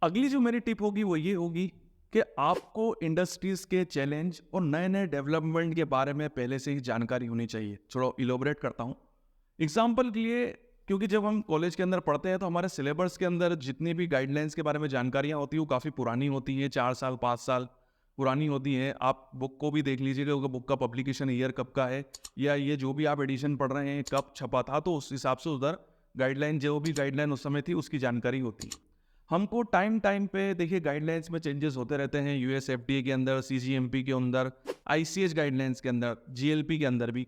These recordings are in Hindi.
अगली जो मेरी टिप होगी वो ये होगी कि आपको इंडस्ट्रीज के चैलेंज और नए नए डेवलपमेंट के बारे में पहले से ही जानकारी होनी चाहिए। थोड़ा इलोबरेट करता हूँ एग्जाम्पल के लिए। क्योंकि जब हम कॉलेज के अंदर पढ़ते हैं तो हमारे सिलेबस के अंदर जितनी भी गाइडलाइंस के बारे में जानकारियाँ होती हैं वो काफ़ी पुरानी होती हैं, 4 साल 5 साल पुरानी होती हैं। आप बुक को भी देख लीजिएगा, बुक का पब्लिकेशन ईयर कब का है, या ये जो भी आप एडिशन पढ़ रहे हैं कब छपा था, तो उस हिसाब से उधर गाइडलाइन, जो भी गाइडलाइन उस समय थी उसकी जानकारी होती है। हमको टाइम टाइम पे देखिए गाइडलाइंस में चेंजेस होते रहते हैं, यूएसएफडीए के अंदर, सीजीएमपी के अंदर, आईसीएच गाइडलाइंस के अंदर, जीएलपी के अंदर भी।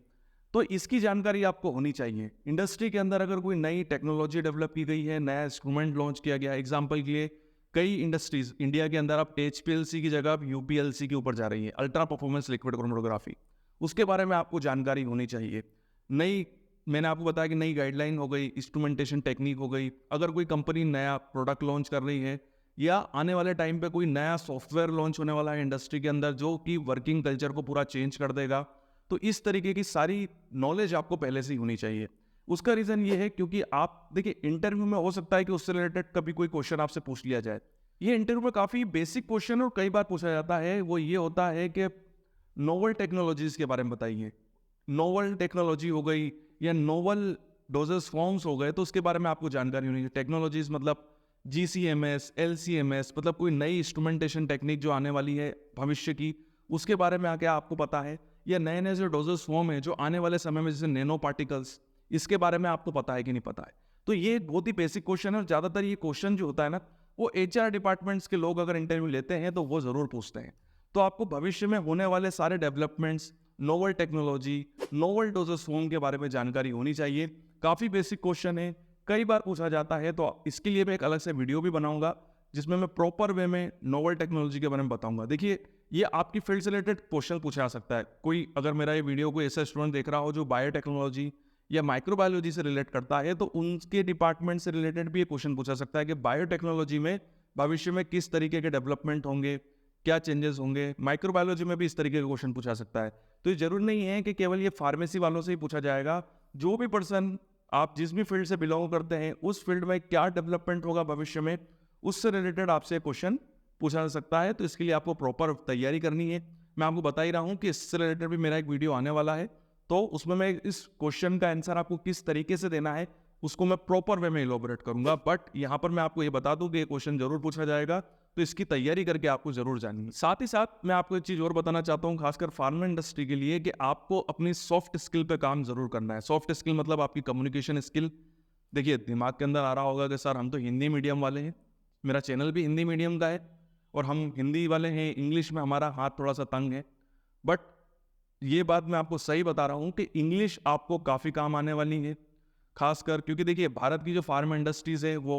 तो इसकी जानकारी आपको होनी चाहिए। इंडस्ट्री के अंदर अगर कोई नई टेक्नोलॉजी डेवलप की गई है, नया इंस्ट्रूमेंट लॉन्च किया गया है, एग्जाम्पल के लिए कई इंडस्ट्रीज इंडिया के अंदर अब एचपीएलसी की जगह यूपीएलसी के ऊपर जा रही है, अल्ट्रा परफॉर्मेंस लिक्विड क्रोमैटोग्राफी। उसके बारे में आपको जानकारी होनी चाहिए। नई, मैंने आपको बताया कि नई गाइडलाइन हो गई, इंस्ट्रूमेंटेशन टेक्निक हो गई। अगर कोई कंपनी नया प्रोडक्ट लॉन्च कर रही है या आने वाले टाइम पे कोई नया सॉफ्टवेयर लॉन्च होने वाला है इंडस्ट्री के अंदर जो कि वर्किंग कल्चर को पूरा चेंज कर देगा, तो इस तरीके की सारी नॉलेज आपको पहले से ही होनी चाहिए। उसका रीज़न ये है क्योंकि आप देखिए इंटरव्यू में हो सकता है कि उससे रिलेटेड कभी कोई क्वेश्चन आपसे पूछ लिया जाए। ये इंटरव्यू में काफ़ी बेसिक क्वेश्चन और कई बार पूछा जाता है, वो ये होता है कि नोवल टेक्नोलॉजीज के बारे में बताइए। नोवल टेक्नोलॉजी हो गई या नोवल डोजेस फॉर्म्स हो गए, तो उसके बारे में आपको जानकारी होनी चाहिए। टेक्नोलॉजीज मतलब जीसीएमएस, एलसीएमएस, मतलब कोई नई इंस्ट्रूमेंटेशन टेक्निक जो आने वाली है भविष्य की, उसके बारे में आके आपको पता है। या नए नए जो डोजेस फॉर्म है जो आने वाले समय में, जैसे नैनो पार्टिकल्स, इसके बारे में आपको पता है कि नहीं पता है। तो ये एक बहुत ही बेसिक क्वेश्चन है और ज़्यादातर ये क्वेश्चन जो होता है ना, वो एचआर डिपार्टमेंट्स के लोग अगर इंटरव्यू लेते हैं तो वो ज़रूर पूछते हैं। तो आपको भविष्य में होने वाले सारे developments, novel technology, novel doses form के बारे में जानकारी होनी चाहिए। काफ़ी बेसिक क्वेश्चन है, कई बार पूछा जाता है, तो इसके लिए मैं एक अलग से वीडियो भी बनाऊंगा जिसमें मैं प्रॉपर वे में नोवल टेक्नोलॉजी के बारे में बताऊंगा। देखिए, ये आपकी फील्ड से रिलेटेड क्वेश्चन पूछा जा सकता है। कोई अगर मेरा ये वीडियो कोई ऐसा स्टूडेंट देख रहा हो जो बायोटेक्नोलॉजी या माइक्रोबायोलॉजी से रिलेट करता है, तो उनके डिपार्टमेंट से रिलेटेड भी ये क्वेश्चन पूछा सकता है कि बायोटेक्नोलॉजी में भविष्य में किस तरीके के डेवलपमेंट होंगे, क्या चेंजेस होंगे। माइक्रोबायोलॉजी में भी इस तरीके का क्वेश्चन पूछा सकता है। तो ये जरूरी नहीं है कि केवल ये फार्मेसी वालों से ही पूछा जाएगा। जो भी पर्सन, आप जिस भी फील्ड से बिलोंग करते हैं, उस फील्ड में क्या डेवलपमेंट होगा भविष्य में, उससे रिलेटेड आपसे क्वेश्चन पूछा जा सकता है। तो इसके लिए आपको प्रॉपर तैयारी करनी है। मैं आपको बता ही रहा हूँ कि इससे रिलेटेड भी मेरा एक वीडियो आने वाला है, तो उसमें मैं इस क्वेश्चन का आंसर आपको किस तरीके से देना है उसको मैं प्रॉपर वे में इलोबरेट करूंगा। बट यहाँ पर मैं आपको ये बता दूं कि ये क्वेश्चन जरूर पूछा जाएगा, तो इसकी तैयारी करके आपको जरूर जानिए। साथ ही साथ मैं आपको एक चीज़ और बताना चाहता हूँ, खासकर फार्मा इंडस्ट्री के लिए, कि आपको अपनी सॉफ्ट स्किल पे काम जरूर करना है। सॉफ्ट स्किल मतलब आपकी कम्युनिकेशन स्किल। देखिए, दिमाग के अंदर आ रहा होगा कि सर हम तो हिंदी मीडियम वाले हैं, मेरा चैनल भी हिंदी मीडियम का है और हम हिंदी वाले हैं, इंग्लिश में हमारा हाथ थोड़ा सा तंग है। बट ये बात मैं आपको सही बता रहा हूँ कि इंग्लिश आपको काफ़ी काम आने वाली है। खासकर क्योंकि देखिए, भारत की जो फार्मा इंडस्ट्रीज है वो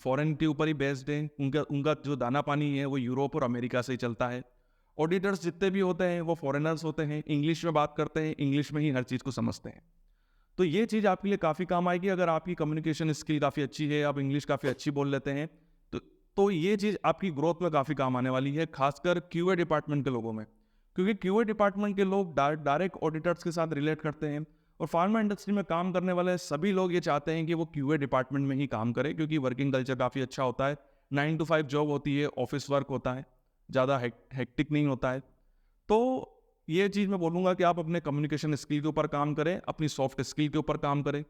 फॉरेन के ऊपर ही बेस्ड है। उनका उनका जो दाना पानी है वो यूरोप और अमेरिका से ही चलता है। ऑडिटर्स जितने भी होते हैं वो फॉरेनर्स होते हैं, इंग्लिश में बात करते हैं, इंग्लिश में ही हर चीज़ को समझते हैं। तो ये चीज़ आपके लिए काफ़ी काम आएगी अगर आपकी कम्युनिकेशन स्किल काफ़ी अच्छी है, आप इंग्लिश काफ़ी अच्छी बोल लेते हैं। तो तो ये चीज़ आपकी ग्रोथ में काफ़ी काम आने वाली है, खासकर क्यूए डिपार्टमेंट के लोगों में। क्योंकि क्यूए डिपार्टमेंट के लोग डायरेक्ट ऑडिटर्स के साथ रिलेट करते हैं और फार्मा इंडस्ट्री में काम करने वाले सभी लोग ये चाहते हैं कि वो क्यूए डिपार्टमेंट में ही काम करें, क्योंकि वर्किंग कल्चर काफ़ी अच्छा होता है। 9 to 5 जॉब होती है, ऑफिस वर्क होता है, ज़्यादा हेक्टिक नहीं होता है। तो ये चीज़ मैं बोलूँगा कि आप अपने कम्युनिकेशन स्किल के ऊपर काम करें, अपनी सॉफ्ट स्किल के ऊपर काम करें,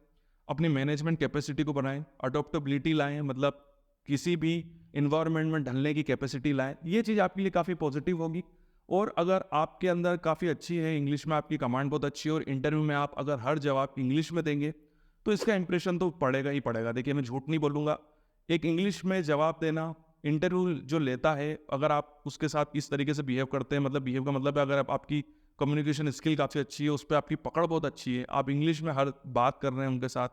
अपनी मैनेजमेंट कैपेसिटी को बनाएं, अडोप्टेबिलिटी लाएं, मतलब किसी भी इन्वायरमेंट में ढलने की कैपेसिटी लाएं। ये चीज़ आपके लिए काफ़ी पॉजिटिव होगी। और अगर आपके अंदर काफ़ी अच्छी है, इंग्लिश में आपकी कमांड बहुत अच्छी है और इंटरव्यू में आप अगर हर जवाब इंग्लिश में देंगे, तो इसका इंप्रेशन तो पड़ेगा ही पड़ेगा। देखिए, मैं झूठ नहीं बोलूँगा, एक इंग्लिश में जवाब देना, इंटरव्यू जो लेता है, अगर आप उसके साथ इस तरीके से बिहेव करते हैं, मतलब बिहेव का मतलब है अगर आपकी कम्युनिकेशन स्किल काफ़ी अच्छी है, उस पर आपकी पकड़ बहुत अच्छी है, आप इंग्लिश में हर बात कर रहे हैं उनके साथ,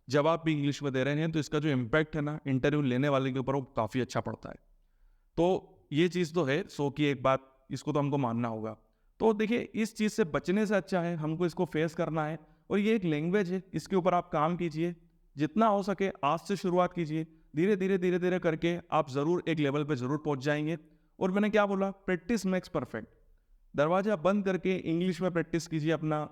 जवाब भी इंग्लिश में दे रहे हैं, तो इसका जो इम्पैक्ट है ना इंटरव्यू लेने वाले के ऊपर, वो काफ़ी अच्छा पड़ता है। तो ये चीज़ तो है सो की एक बात, इसको तो हमको मानना होगा। तो देखिए, इस चीज़ से बचने से अच्छा है हमको इसको फेस करना है। और ये एक लैंग्वेज है, इसके ऊपर आप काम कीजिए, जितना हो सके आज से शुरुआत कीजिए। धीरे धीरे धीरे धीरे करके आप ज़रूर एक लेवल पे ज़रूर पहुंच जाएंगे। और मैंने क्या बोला, प्रैक्टिस मेक्स परफेक्ट। दरवाजा बंद करके इंग्लिश में प्रैक्टिस कीजिए अपना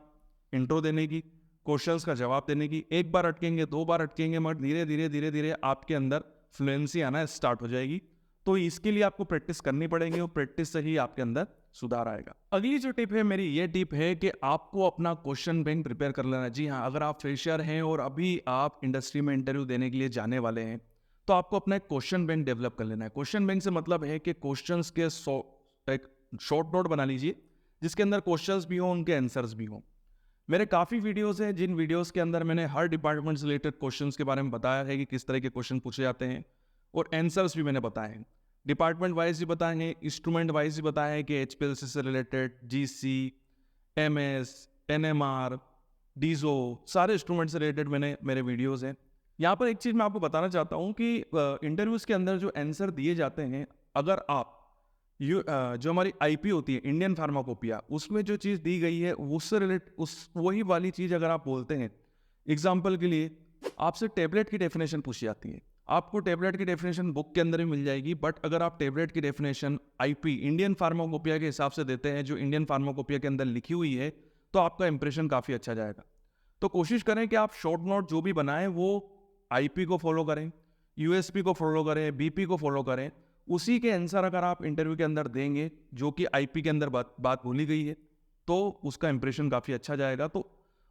इंट्रो देने की, क्वेश्चंस का जवाब देने की। एक बार अटकेंगे, 2 बार अटकेंगे, मगर धीरे धीरे धीरे धीरे आपके अंदर फ्लुएंसी आना स्टार्ट हो जाएगी। तो इसके लिए आपको प्रैक्टिस करनी पड़ेगी और प्रैक्टिस से ही आपके अंदर सुधार आएगा। अगली जो टिप है मेरी, ये टिप है कि आपको अपना क्वेश्चन बैंक प्रिपेयर कर लेना। जी हाँ, अगर आप फ्रेशर हैं और अभी आप इंडस्ट्री में इंटरव्यू देने के लिए जाने वाले हैं तो आपको अपना एक क्वेश्चन बैंक डेवलप कर लेना है। क्वेश्चन बैंक से मतलब है कि क्वेश्चंस के एक शॉर्ट नोट बना लीजिए जिसके अंदर क्वेश्चंस भी हो, उनके आंसर्स भी हो। मेरे काफ़ी वीडियोस हैं जिन वीडियोस के अंदर मैंने हर डिपार्टमेंट से रिलेटेड क्वेश्चंस के बारे में बताया है कि किस तरह के क्वेश्चन पूछे जाते हैं, और आंसर्स भी मैंने बताए हैं। डिपार्टमेंट वाइज भी बताए हैं, इंस्ट्रूमेंट वाइज भी बताया है कि एचपीएलसी से रिलेटेड, जीसी, एमएस, एनएमआर, डीजो, सारे इंस्ट्रूमेंट से रिलेटेड मेरे वीडियोस हैं। यहाँ पर एक चीज़ मैं आपको बताना चाहता हूँ कि इंटरव्यूज़ के अंदर जो आंसर दिए जाते हैं, अगर आप जो हमारी आईपी होती है, इंडियन फार्माकोपिया, उसमें जो चीज़ दी गई है उससे वही वाली चीज़ अगर आप बोलते हैं, एग्जाम्पल के लिए आपसे टेबलेट की डेफिनेशन पूछी जाती है, आपको टेबलेट की डेफिनेशन बुक के अंदर ही मिल जाएगी, बट अगर आप टेबलेट की डेफिनेशन आईपी इंडियन फार्माकोपिया के हिसाब से देते हैं, जो इंडियन फार्माकोपिया के अंदर लिखी हुई है, तो आपका इंप्रेशन काफ़ी अच्छा जाएगा। तो कोशिश करें कि आप शॉर्ट नोट जो भी बनाएं वो आईपी को फॉलो करें, यूएसपी को फॉलो करें, बीपी को फॉलो करें। उसी के आंसर अगर आप इंटरव्यू के अंदर देंगे जो कि आईपी के अंदर बात बोली गई है, तो उसका इंप्रेशन काफ़ी अच्छा जाएगा। तो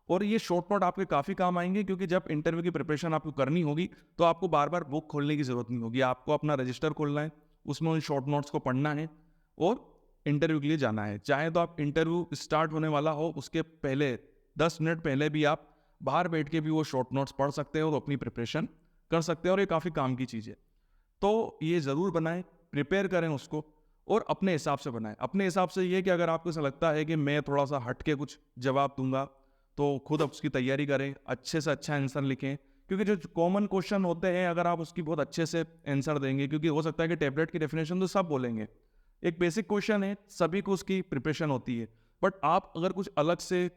और ये शॉर्ट नोट आपके काफ़ी काम आएंगे, क्योंकि जब इंटरव्यू की प्रिपरेशन आपको करनी होगी तो आपको बार बार बुक खोलने की ज़रूरत नहीं होगी। आपको अपना रजिस्टर खोलना है, उसमें उन शॉर्ट नोट्स को पढ़ना है और इंटरव्यू के लिए जाना है। चाहे तो आप इंटरव्यू स्टार्ट होने वाला हो उसके पहले 10 मिनट पहले भी आप बाहर बैठ के भी वो शॉर्ट नोट्स पढ़ सकते हैं और अपनी प्रिपरेशन कर सकते हैं, और ये काफ़ी काम की चीज़ है। तो ये ज़रूर बनाएं, प्रिपेयर करें उसको और अपने हिसाब से बनाएं। अपने हिसाब से ये कि अगर आपको ऐसा लगता है कि मैं थोड़ा सा हट के कुछ जवाब दूंगा, तो खुद उसकी तैयारी करें, अच्छे से अच्छा आंसर लिखें, क्योंकि जो कॉमन क्वेश्चन होते हैं अगर आप उसकी बहुत अच्छे से आंसर देंगे, क्योंकि हो सकता है कि टैबलेट की डेफिनेशन तो सब बोलेंगे, एक बेसिक क्वेश्चन है, सभी को उसकी प्रिपरेशन होती है, बट आप अगर कुछ अलग से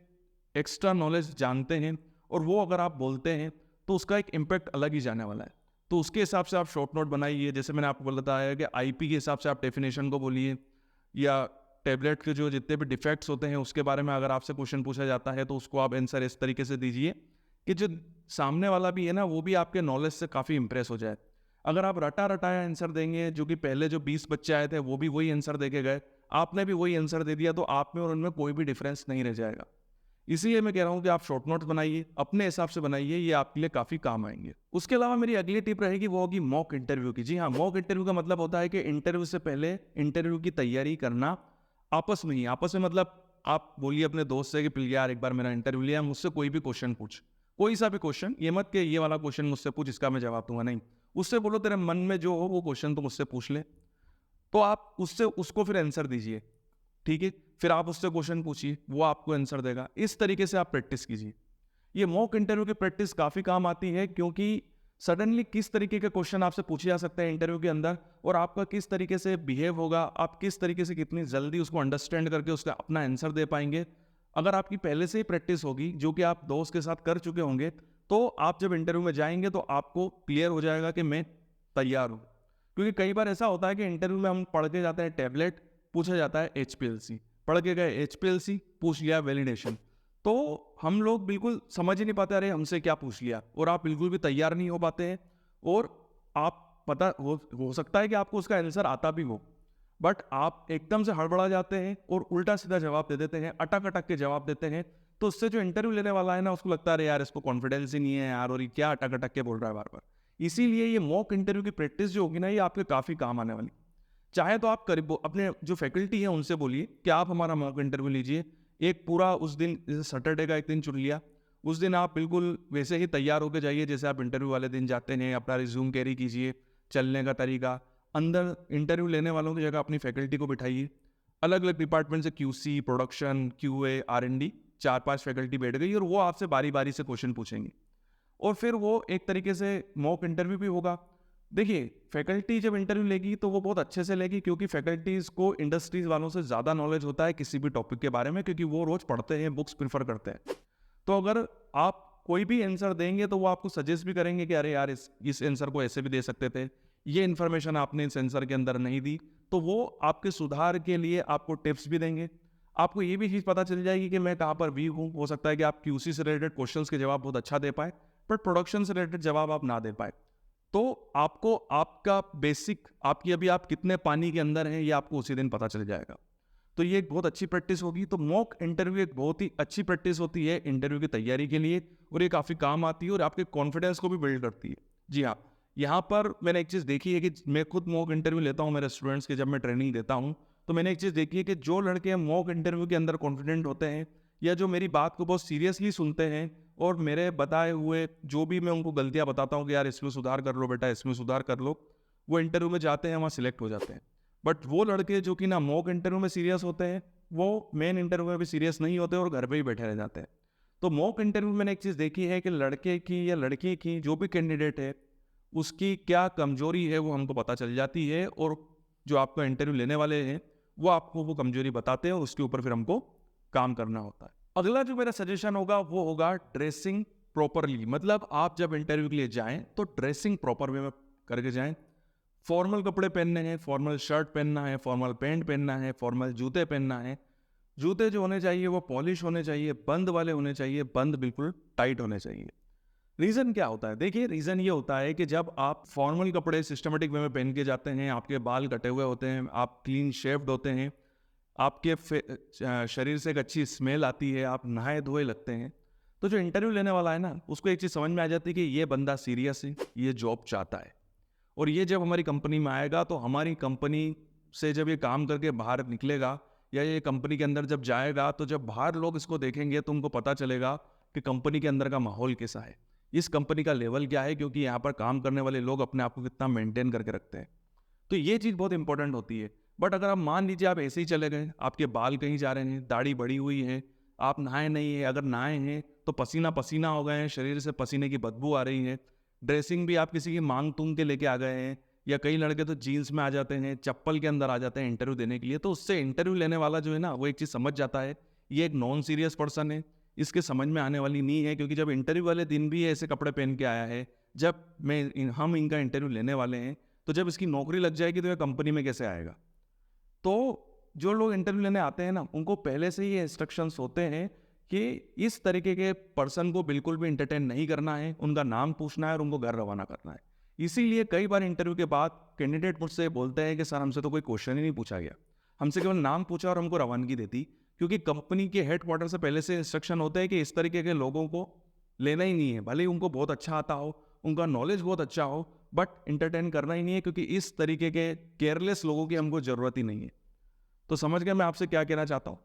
एक्स्ट्रा नॉलेज जानते हैं और वो अगर आप बोलते हैं तो उसका एक इम्पैक्ट अलग ही जाने वाला है। तो उसके हिसाब से आप शॉर्ट नोट बनाइए। जैसे मैंने आपको बताया कि आईपी के हिसाब से आप डेफिनेशन को बोलिए, या टैबलेट के जो जितने भी डिफेक्ट्स होते हैं उसके बारे में अगर आपसे क्वेश्चन पूछा जाता है तो उसको आप आंसर इस तरीके से दीजिए कि जो सामने वाला भी है ना, वो भी आपके नॉलेज से काफ़ी इंप्रेस हो जाए। अगर आप रटा रटाया आंसर देंगे, जो कि पहले जो 20 बच्चे आए थे वो भी वही आंसर दे के गए, आपने भी वही आंसर दे दिया, तो आप में और उनमें कोई भी डिफरेंस नहीं रह जाएगा। इसीलिए मैं कह रहा हूँ कि आप शॉर्ट नोट्स बनाइए, अपने हिसाब से बनाइए, ये आपके लिए काफ़ी काम आएंगे। उसके अलावा मेरी अगली टिप रहेगी, वो होगी मॉक इंटरव्यू की। जी हाँ, मॉक इंटरव्यू का मतलब होता है कि इंटरव्यू से पहले इंटरव्यू की तैयारी करना आपस में ही। आपस में मतलब आप बोलिए अपने दोस्त से कि प्लीज यार एक बार मेरा इंटरव्यू लिया, मुझसे कोई भी क्वेश्चन पूछ, कोई सा भी क्वेश्चन, ये मत कि ये वाला क्वेश्चन मुझसे पूछ इसका मैं जवाब दूंगा, नहीं। उससे बोलो तेरे मन में जो हो वो क्वेश्चन तो मुझसे पूछ ले, तो आप उससे उसको फिर आंसर दीजिए, ठीक है। फिर आप उससे क्वेश्चन पूछिए, वो आपको आंसर देगा। इस तरीके से आप प्रैक्टिस कीजिए। ये मॉक इंटरव्यू की प्रैक्टिस काफ़ी काम आती है, क्योंकि सडनली किस तरीके के क्वेश्चन आपसे पूछे जा सकते हैं इंटरव्यू के अंदर, और आपका किस तरीके से बिहेव होगा, आप किस तरीके से कितनी जल्दी उसको अंडरस्टैंड करके उसका अपना आंसर दे पाएंगे। अगर आपकी पहले से ही प्रैक्टिस होगी, जो कि आप दोस्त के साथ कर चुके होंगे, तो आप जब इंटरव्यू में जाएंगे तो आपको क्लियर हो जाएगा कि मैं तैयार हूँ। क्योंकि कई बार ऐसा होता है कि इंटरव्यू में हम पढ़ के जाते हैं टैबलेट, पूछा जाता है एचपीएलसी, पढ़ के गए एचपीएलसी, पूछ लिया वैलिडेशन, तो हम लोग बिल्कुल समझ ही नहीं पाते, अरे हमसे क्या पूछ लिया, और आप बिल्कुल भी तैयार नहीं हो पाते हैं, और आप पता हो सकता है कि आपको उसका आंसर आता भी हो, बट आप एकदम से हड़बड़ा जाते हैं और उल्टा सीधा जवाब दे देते हैं, अटक अटक के जवाब देते हैं। तो उससे जो इंटरव्यू लेने वाला है ना, उसको लगता है अरे यार इसको कॉन्फिडेंस ही नहीं है यार, और ये क्या अटक अटक के बोल रहा है बार बार। इसीलिए ये मॉक इंटरव्यू की प्रैक्टिस जो होगी ना, ये आपके काफ़ी काम आने वाली। चाहे तो आप करीब अपने जो फैकल्टी है उनसे बोलिए कि आप हमारा मॉक इंटरव्यू लीजिए, एक पूरा उस दिन, जैसे सैटरडे का एक दिन चुन लिया, उस दिन आप बिल्कुल वैसे ही तैयार होकर जाइए जैसे आप इंटरव्यू वाले दिन जाते हैं। अपना रिज्यूम कैरी कीजिए, चलने का तरीका, अंदर इंटरव्यू लेने वालों की जगह अपनी फैकल्टी को बिठाइए। अलग अलग डिपार्टमेंट से QC, production, QA, RND, 4-5 faculty बैठ गई और वो आपसे बारी बारी से क्वेश्चन पूछेंगे, और फिर वो एक तरीके से मॉक इंटरव्यू भी होगा। देखिए, फैकल्टी जब इंटरव्यू लेगी तो वो बहुत अच्छे से लेगी, क्योंकि फैकल्टीज़ को इंडस्ट्रीज वालों से ज़्यादा नॉलेज होता है किसी भी टॉपिक के बारे में, क्योंकि वो रोज़ पढ़ते हैं, बुक्स प्रीफर करते हैं। तो अगर आप कोई भी आंसर देंगे तो वो आपको सजेस्ट भी करेंगे कि अरे यार इस आंसर को ऐसे भी दे सकते थे, ये इन्फॉर्मेशन आपने इस आंसर के अंदर नहीं दी, तो वो आपके सुधार के लिए आपको टिप्स भी देंगे। आपको ये भी चीज़ पता चल जाएगी कि मैं कहाँ पर वीक हूँ। हो सकता है कि आप क्यूसी से रिलेटेड क्वेश्चंस के जवाब बहुत अच्छा दे पाए, बट प्रोडक्शन से रिलेटेड जवाब आप ना दे पाए। तो आपको आपका बेसिक, आपकी अभी आप कितने पानी के अंदर हैं ये आपको उसी दिन पता चल जाएगा। तो ये एक बहुत अच्छी प्रैक्टिस होगी। तो मॉक इंटरव्यू एक बहुत ही अच्छी प्रैक्टिस होती है इंटरव्यू की तैयारी के लिए, और ये काफ़ी काम आती है और आपके कॉन्फिडेंस को भी बिल्ड करती है। जी हाँ, यहाँ पर मैंने एक चीज़ देखी है कि मैं खुद मॉक इंटरव्यू लेता हूँ मेरे स्टूडेंट्स के, जब मैं ट्रेनिंग देता हूँ तो मैंने एक चीज़ देखी है कि जो लड़के मॉक इंटरव्यू के अंदर कॉन्फिडेंट होते हैं, या जो मेरी बात को बहुत सीरियसली सुनते हैं और मेरे बताए हुए जो भी मैं उनको गलतियाँ बताता हूँ कि यार इसमें सुधार कर लो बेटा, इसमें सुधार कर लो, वो इंटरव्यू में जाते हैं, वहाँ सिलेक्ट हो जाते हैं। बट वो लड़के जो कि ना मॉक इंटरव्यू में सीरियस होते हैं, वो मेन इंटरव्यू में भी सीरियस नहीं होते और घर पे ही बैठे रह जाते हैं। तो मॉक इंटरव्यू में मैंने एक चीज़ देखी है कि लड़के की या लड़की की, जो भी कैंडिडेट है, उसकी क्या कमजोरी है वो हमको पता चल जाती है, और जो आपका इंटरव्यू लेने वाले हैं वो आपको वो कमजोरी बताते हैं और उसके ऊपर फिर हमको काम करना होता है। अगला जो मेरा सजेशन होगा वो होगा ड्रेसिंग प्रॉपरली। मतलब आप जब इंटरव्यू के लिए जाएं तो ड्रेसिंग प्रॉपर वे में करके जाएं। फॉर्मल कपड़े पहनने हैं, फॉर्मल शर्ट पहनना है, फॉर्मल पैंट पहनना है, फॉर्मल जूते पहनना है। जूते जो होने चाहिए वो पॉलिश होने चाहिए, बंद वाले होने चाहिए, बंद बिल्कुल टाइट होने चाहिए। रीज़न क्या होता है? देखिए, रीज़न ये होता है कि जब आप फॉर्मल कपड़े सिस्टमेटिक वे में पहन के जाते हैं, आपके बाल कटे हुए होते हैं, आप क्लीन शेव्ड होते हैं, आपके शरीर से एक अच्छी स्मेल आती है, आप नहाए धोए लगते हैं, तो जो इंटरव्यू लेने वाला है ना, उसको एक चीज़ समझ में आ जाती है कि ये बंदा सीरियस है, ये जॉब चाहता है, और ये जब हमारी कंपनी में आएगा तो हमारी कंपनी से जब ये काम करके बाहर निकलेगा या ये कंपनी के अंदर जब जाएगा, तो जब बाहर लोग इसको देखेंगे तो उनको पता चलेगा कि कंपनी के अंदर का माहौल कैसा है, इस कंपनी का लेवल क्या है, क्योंकि यहाँ पर काम करने वाले लोग अपने आप को कितना मेंटेन करके रखते हैं। तो ये चीज़ बहुत इंपॉर्टेंट होती है। बट अगर आप मान लीजिए आप ऐसे ही चले गए, आपके बाल कहीं जा रहे हैं, दाढ़ी बड़ी हुई है, आप नहाए नहीं है, अगर नहाए हैं तो पसीना पसीना हो गए हैं, शरीर से पसीने की बदबू आ रही है, ड्रेसिंग भी आप किसी की मांग तूंग के लेके आ गए हैं, या कई लड़के तो जीन्स में आ जाते हैं, चप्पल के अंदर आ जाते हैं इंटरव्यू देने के लिए, तो उससे इंटरव्यू लेने वाला जो है ना, वो एक चीज़ समझ जाता है ये एक नॉन सीरियस पर्सन है, इसके समझ में आने वाली नहीं है, क्योंकि जब इंटरव्यू वाले दिन भी ऐसे कपड़े पहन के आया है, जब हम इनका इंटरव्यू लेने वाले हैं, तो जब इसकी नौकरी लग जाएगी तो ये कंपनी में कैसे आएगा। तो जो लोग इंटरव्यू लेने आते हैं ना, उनको पहले से ही इंस्ट्रक्शंस होते हैं कि इस तरीके के पर्सन को बिल्कुल भी इंटरटेन नहीं करना है, उनका नाम पूछना है और उनको घर रवाना करना है। इसीलिए कई बार इंटरव्यू के बाद कैंडिडेट मुझसे बोलते हैं कि सर हमसे तो कोई क्वेश्चन ही नहीं पूछा गया, हमसे केवल नाम पूछा और हमको रवानगी देती, क्योंकि कंपनी के हेडक्वार्टर से पहले से इंस्ट्रक्शन होते हैं कि इस तरीके के लोगों को लेना ही नहीं है, भले ही उनको बहुत अच्छा आता हो, उनका नॉलेज बहुत अच्छा हो, बट इंटरटेन करना ही नहीं है, क्योंकि इस तरीके के केयरलेस लोगों की हमको ज़रूरत ही नहीं है। तो समझ गए मैं आपसे क्या कहना चाहता हूँ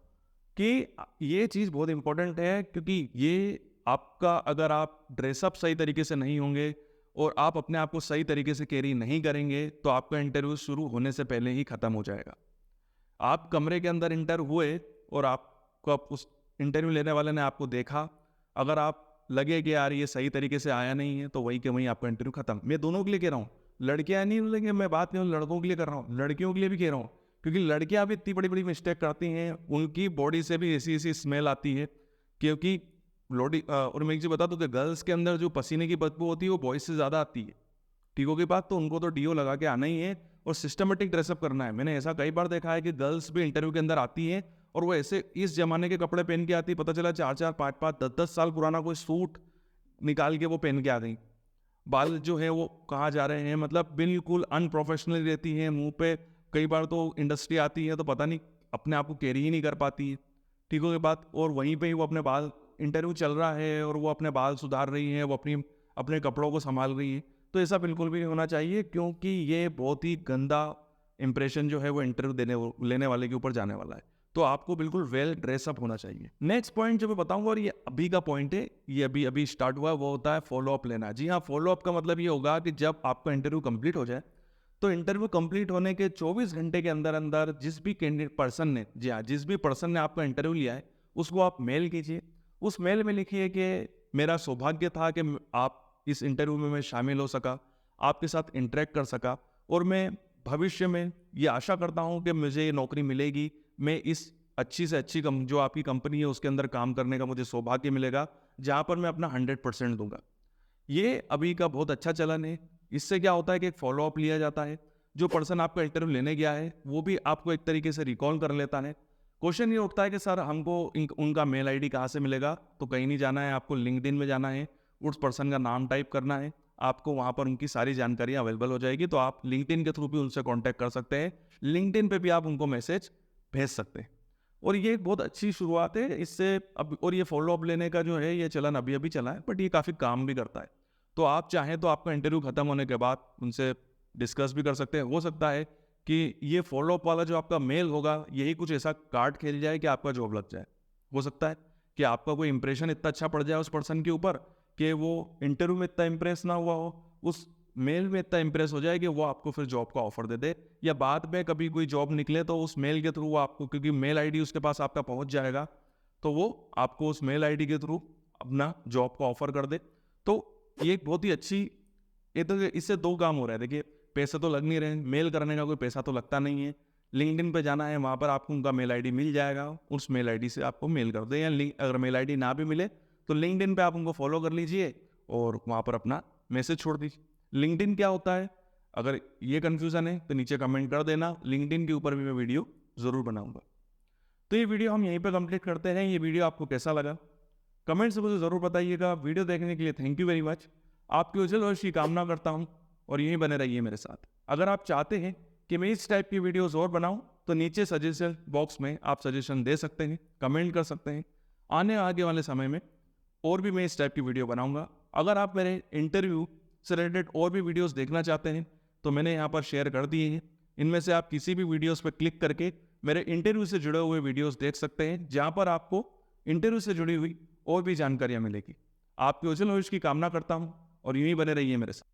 कि ये चीज़ बहुत इंपॉर्टेंट है, क्योंकि ये आपका, अगर आप ड्रेसअप सही तरीके से नहीं होंगे और आप अपने आप को सही तरीके से कैरी नहीं करेंगे, तो आपका इंटरव्यू शुरू होने से पहले ही ख़त्म हो जाएगा। आप कमरे के अंदर इंटर हुए और आपको उस इंटरव्यू लेने वाले ने आपको देखा, अगर आप लगे कि यार ये सही तरीके से आया नहीं है, तो वही के वहीं आपका इंटरव्यू खत्म। मैं दोनों के लिए कह रहा हूँ, लड़कियां नहीं बोलेंगे, मैं बात नहीं लड़कों के लिए कर रहा हूँ, लड़कियों के लिए भी कह रहा हूँ, क्योंकि लड़कियां भी इतनी बड़ी बड़ी मिस्टेक करती हैं, उनकी बॉडी से भी ऐसी ऐसी स्मेल आती है, क्योंकि और मैं एक चीज़ बता दूँ कि गर्ल्स के अंदर जो पसीने की बदबू होती है वो बॉयज़ से ज़्यादा आती है। टीकों की बात, तो उनको तो डीओ लगा के आना ही है और सिस्टमेटिक ड्रेसअप करना है। मैंने ऐसा कई बार देखा है कि गर्ल्स भी इंटरव्यू के अंदर आती हैं और वो ऐसे इस जमाने के कपड़े पहन के आती, पता चला 4-4, 5-5, 10-10 साल पुराना कोई सूट निकाल के वो पहन के आ गई। बाल जो है वो कहाँ जा रहे हैं, मतलब बिल्कुल अनप्रोफेशनल रहती हैं, मुंह पे कई बार तो इंडस्ट्री आती है तो पता नहीं अपने आप को कैरी ही नहीं कर पाती है टीकों के बाद, और वहीं पे ही वो अपने बाल, इंटरव्यू चल रहा है और वो अपने बाल सुधार रही हैं, वो अपने कपड़ों को संभाल रही है। तो ऐसा बिल्कुल भी नहीं होना चाहिए, क्योंकि ये बहुत ही गंदा इंप्रेशन जो है वो इंटरव्यू लेने वाले के ऊपर जाने वाला है। तो आपको बिल्कुल वेल ड्रेसअप होना चाहिए। नेक्स्ट पॉइंट जो मैं बताऊंगा, और ये अभी का पॉइंट है, ये अभी अभी स्टार्ट हुआ, वो होता है फॉलोअप लेना। जी हाँ, फॉलोअप का मतलब ये होगा कि जब आपका इंटरव्यू कंप्लीट हो जाए, तो इंटरव्यू कंप्लीट होने के 24 घंटे के अंदर अंदर जिस भी कैंडिडेट पर्सन ने, जी हाँ, जिस भी पर्सन ने आपका इंटरव्यू लिया है, उसको आप मेल कीजिए। उस मेल में लिखिए कि मेरा सौभाग्य था कि आप इस इंटरव्यू में मैं शामिल हो सका, आपके साथ इंटरेक्ट कर सका, और मैं भविष्य में ये आशा करता हूँ कि मुझे ये नौकरी मिलेगी, मैं इस अच्छी से अच्छी जो आपकी कंपनी है उसके अंदर काम करने का मुझे सौभाग्य मिलेगा, जहाँ पर मैं अपना 100% दूंगा। ये अभी का बहुत अच्छा चलन है। इससे क्या होता है कि एक फॉलोअप लिया जाता है, जो पर्सन आपका इंटरव्यू लेने गया है वो भी आपको एक तरीके से रिकॉल कर लेता है। क्वेश्चन ये उठता है कि सर हमको उनका मेल आईडी कहाँ से मिलेगा, तो कहीं नहीं जाना है, आपको लिंक्डइन में जाना है, उस पर्सन का नाम टाइप करना है, आपको वहाँ पर उनकी सारी जानकारियाँ अवेलेबल हो जाएगी। तो आप लिंक्डइन के थ्रू भी उनसे कॉन्टैक्ट कर सकते हैं, लिंक्डइन पे भी आप उनको मैसेज भेज सकते हैं। और ये एक बहुत अच्छी शुरुआत है इससे अब, और ये फॉलो अप लेने का जो है ये चलन अभी अभी चला है, बट ये काफ़ी काम भी करता है। तो आप चाहें तो आपका इंटरव्यू खत्म होने के बाद उनसे डिस्कस भी कर सकते हैं। हो सकता है कि ये फॉलो अप वाला जो आपका मेल होगा यही कुछ ऐसा कार्ड खेल जाए कि आपका जॉब लग जाए। हो सकता है कि आपका कोई इंप्रेशन इतना अच्छा पड़ जाए उस पर्सन के ऊपर कि वो इंटरव्यू में इतना इंप्रेस ना हुआ हो, उस मेल में इतना इंप्रेस हो जाए कि वो आपको फिर जॉब का ऑफर दे दे, या बाद में कभी कोई जॉब निकले तो उस मेल के थ्रू वो आपको, क्योंकि मेल आईडी उसके पास आपका पहुंच जाएगा, तो वो आपको उस मेल आईडी के थ्रू अपना जॉब का ऑफर कर दे। तो ये एक बहुत ही अच्छी, ये तो इससे दो काम हो रहा है। देखिए, पैसे तो लग नहीं रहे, मेल करने का कोई पैसा तो लगता नहीं है, लिंक्डइन पे जाना है, वहाँ पर आपको उनका मेल आईडी मिल जाएगा, उस मेल आईडी से आपको मेल कर दे, या अगर मेल आईडी ना भी मिले तो लिंक्डइन पे आप उनको फॉलो कर लीजिए और वहाँ पर अपना मैसेज छोड़ दीजिए। लिंक्डइन क्या होता है, अगर ये कन्फ्यूज़न है तो नीचे कमेंट कर देना, लिंक्डइन के ऊपर भी मैं वीडियो ज़रूर बनाऊंगा। तो ये वीडियो हम यहीं पर कंप्लीट करते हैं। ये वीडियो आपको कैसा लगा कमेंट से मुझे ज़रूर बताइएगा। वीडियो देखने के लिए थैंक यू वेरी मच। आपके उज्जवल भविष्य की कामना करता हूँ और यहीं बने रहिए मेरे साथ। अगर आप चाहते हैं कि मैं इस टाइप की वीडियोज़ और बनाऊँ तो नीचे सजेशन बॉक्स में आप सजेशन दे सकते हैं, कमेंट कर सकते हैं। आगे वाले समय में और भी मैं इस टाइप की वीडियो बनाऊंगा। अगर आप मेरे इंटरव्यू से रिलेटेड और भी वीडियोस देखना चाहते हैं तो मैंने यहाँ पर शेयर कर दिए हैं। इनमें से आप किसी भी वीडियोस पर क्लिक करके मेरे इंटरव्यू से जुड़े हुए वीडियोस देख सकते हैं, जहाँ पर आपको इंटरव्यू से जुड़ी हुई और भी जानकारियाँ मिलेगी। आपके उज्जवल भविष्य की कामना करता हूँ और यूं ही बने रहिए मेरे साथ।